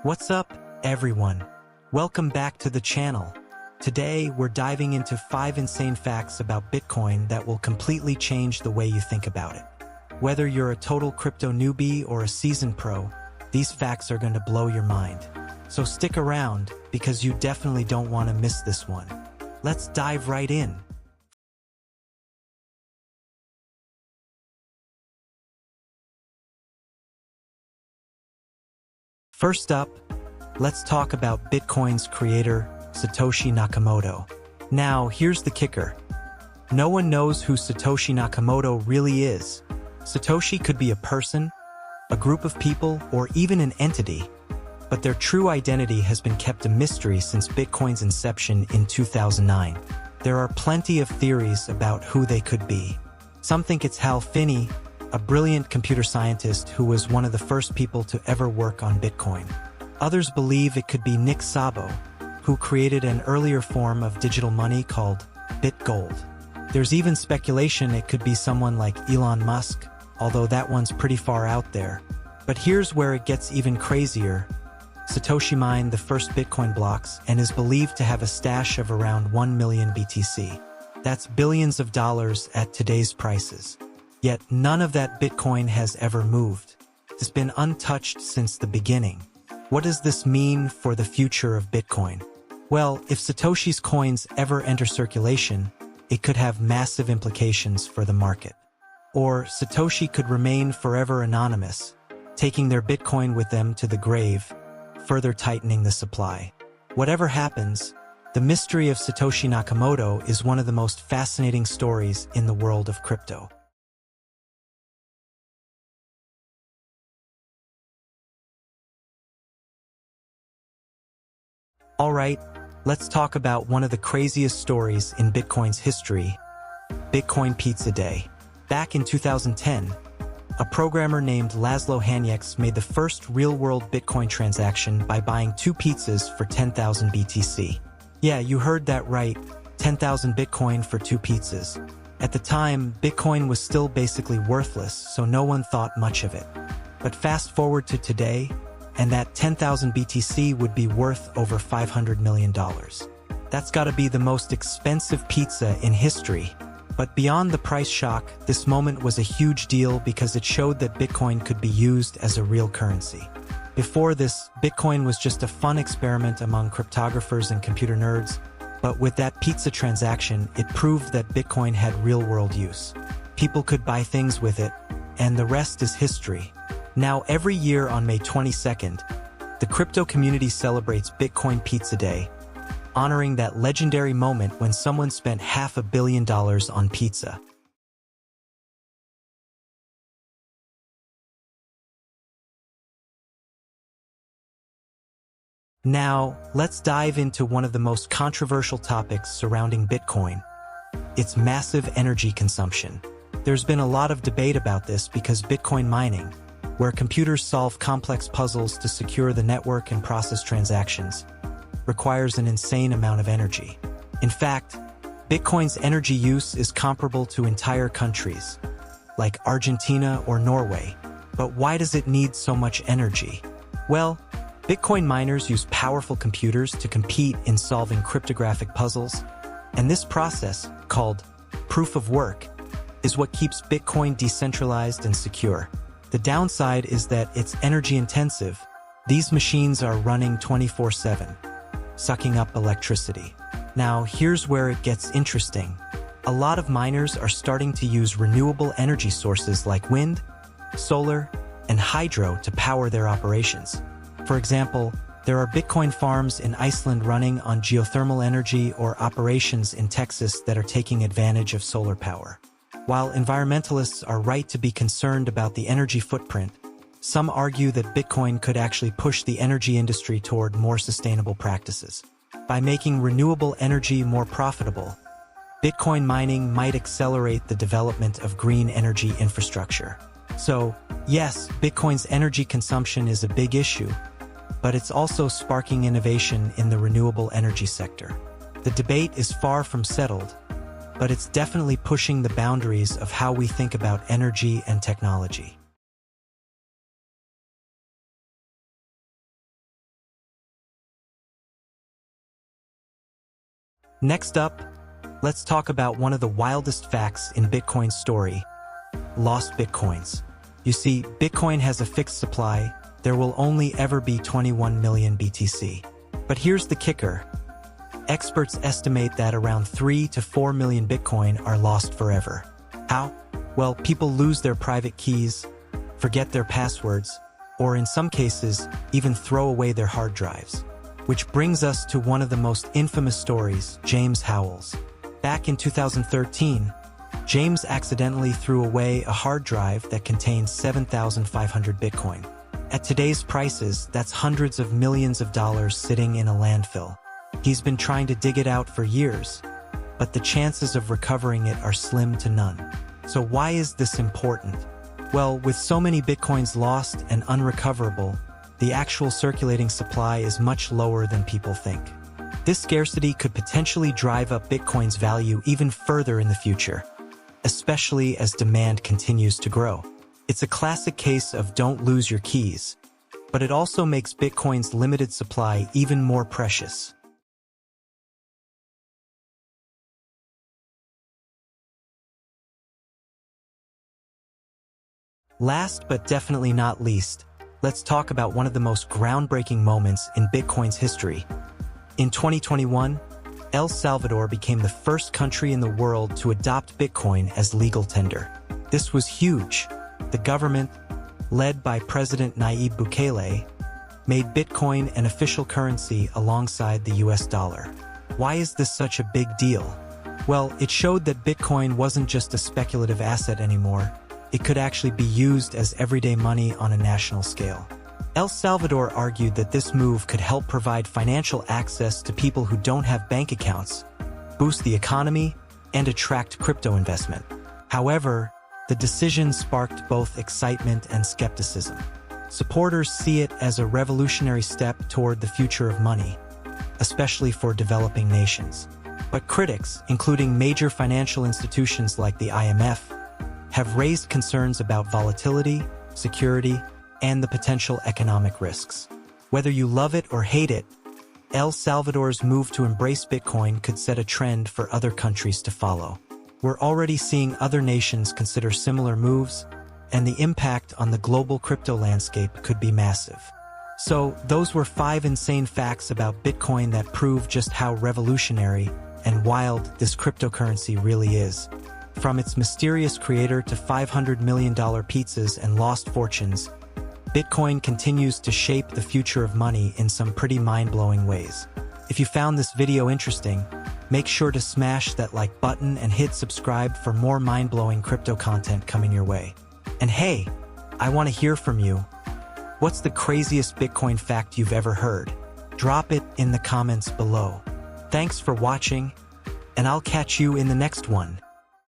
What's up, everyone? Welcome back to the channel. Today, we're diving into 5 insane facts about Bitcoin that will completely change the way you think about it. Whether you're a total crypto newbie or a seasoned pro, these facts are going to blow your mind. So stick around, because you definitely don't want to miss this one. Let's dive right in. First up, let's talk about Bitcoin's creator, Satoshi Nakamoto. Now, here's the kicker. No one knows who Satoshi Nakamoto really is. Satoshi could be a person, a group of people, or even an entity, but their true identity has been kept a mystery since Bitcoin's inception in 2009. There are plenty of theories about who they could be. Some think it's Hal Finney, a brilliant computer scientist who was one of the first people to ever work on Bitcoin. Others believe it could be Nick Szabo, who created an earlier form of digital money called BitGold. There's even speculation it could be someone like Elon Musk, although that one's pretty far out there. But here's where it gets even crazier. Satoshi mined the first Bitcoin blocks and is believed to have a stash of around 1 million BTC. That's billions of dollars at today's prices. Yet none of that Bitcoin has ever moved. It's been untouched since the beginning. What does this mean for the future of Bitcoin? Well, if Satoshi's coins ever enter circulation, it could have massive implications for the market. Or Satoshi could remain forever anonymous, taking their Bitcoin with them to the grave, further tightening the supply. Whatever happens, the mystery of Satoshi Nakamoto is one of the most fascinating stories in the world of crypto. Alright, let's talk about one of the craziest stories in Bitcoin's history, Bitcoin Pizza Day. Back in 2010, a programmer named Laszlo Hanyecz made the first real-world Bitcoin transaction by buying 2 pizzas for 10,000 BTC. Yeah, you heard that right, 10,000 Bitcoin for 2 pizzas. At the time, Bitcoin was still basically worthless, so no one thought much of it. But fast forward to today, and that 10,000 BTC would be worth over $500 million. That's gotta be the most expensive pizza in history. But beyond the price shock, this moment was a huge deal because it showed that Bitcoin could be used as a real currency. Before this, Bitcoin was just a fun experiment among cryptographers and computer nerds, but with that pizza transaction, it proved that Bitcoin had real-world use. People could buy things with it, and the rest is history. Now, every year on May 22nd, the crypto community celebrates Bitcoin Pizza Day, honoring that legendary moment when someone spent $500 million on pizza. Now, let's dive into one of the most controversial topics surrounding Bitcoin: its massive energy consumption. There's been a lot of debate about this because Bitcoin mining, where computers solve complex puzzles to secure the network and process transactions, requires an insane amount of energy. In fact, Bitcoin's energy use is comparable to entire countries, like Argentina or Norway. But why does it need so much energy? Well, Bitcoin miners use powerful computers to compete in solving cryptographic puzzles, and this process, called proof of work, is what keeps Bitcoin decentralized and secure. The downside is that it's energy-intensive. These machines are running 24/7, sucking up electricity. Now, here's where it gets interesting. A lot of miners are starting to use renewable energy sources like wind, solar, and hydro to power their operations. For example, there are Bitcoin farms in Iceland running on geothermal energy or operations in Texas that are taking advantage of solar power. While environmentalists are right to be concerned about the energy footprint, some argue that Bitcoin could actually push the energy industry toward more sustainable practices. By making renewable energy more profitable, Bitcoin mining might accelerate the development of green energy infrastructure. So, yes, Bitcoin's energy consumption is a big issue, but it's also sparking innovation in the renewable energy sector. The debate is far from settled, but it's definitely pushing the boundaries of how we think about energy and technology. Next up, let's talk about one of the wildest facts in Bitcoin's story: lost Bitcoins. You see, Bitcoin has a fixed supply. There will only ever be 21 million BTC. But here's the kicker. Experts estimate that around 3 to 4 million Bitcoin are lost forever. How? Well, people lose their private keys, forget their passwords, or in some cases, even throw away their hard drives. Which brings us to one of the most infamous stories, James Howells. Back in 2013, James accidentally threw away a hard drive that contained 7,500 Bitcoin. At today's prices, that's hundreds of millions of dollars sitting in a landfill. He's been trying to dig it out for years, but the chances of recovering it are slim to none. So why is this important? Well, with so many Bitcoins lost and unrecoverable, the actual circulating supply is much lower than people think. This scarcity could potentially drive up Bitcoin's value even further in the future, especially as demand continues to grow. It's a classic case of don't lose your keys, but it also makes Bitcoin's limited supply even more precious. Last but definitely not least, let's talk about one of the most groundbreaking moments in Bitcoin's history. In 2021, El Salvador became the first country in the world to adopt Bitcoin as legal tender. This was huge. The government, led by President Nayib Bukele, made Bitcoin an official currency alongside the US dollar. Why is this such a big deal? Well, it showed that Bitcoin wasn't just a speculative asset anymore. It could actually be used as everyday money on a national scale. El Salvador argued that this move could help provide financial access to people who don't have bank accounts, boost the economy, and attract crypto investment. However, the decision sparked both excitement and skepticism. Supporters see it as a revolutionary step toward the future of money, especially for developing nations. But critics, including major financial institutions like the IMF, have raised concerns about volatility, security, and the potential economic risks. Whether you love it or hate it, El Salvador's move to embrace Bitcoin could set a trend for other countries to follow. We're already seeing other nations consider similar moves, and the impact on the global crypto landscape could be massive. So, those were 5 insane facts about Bitcoin that prove just how revolutionary and wild this cryptocurrency really is. From its mysterious creator to $500 million pizzas and lost fortunes, Bitcoin continues to shape the future of money in some pretty mind-blowing ways. If you found this video interesting, make sure to smash that like button and hit subscribe for more mind-blowing crypto content coming your way. And hey, I want to hear from you. What's the craziest Bitcoin fact you've ever heard? Drop it in the comments below. Thanks for watching, and I'll catch you in the next one.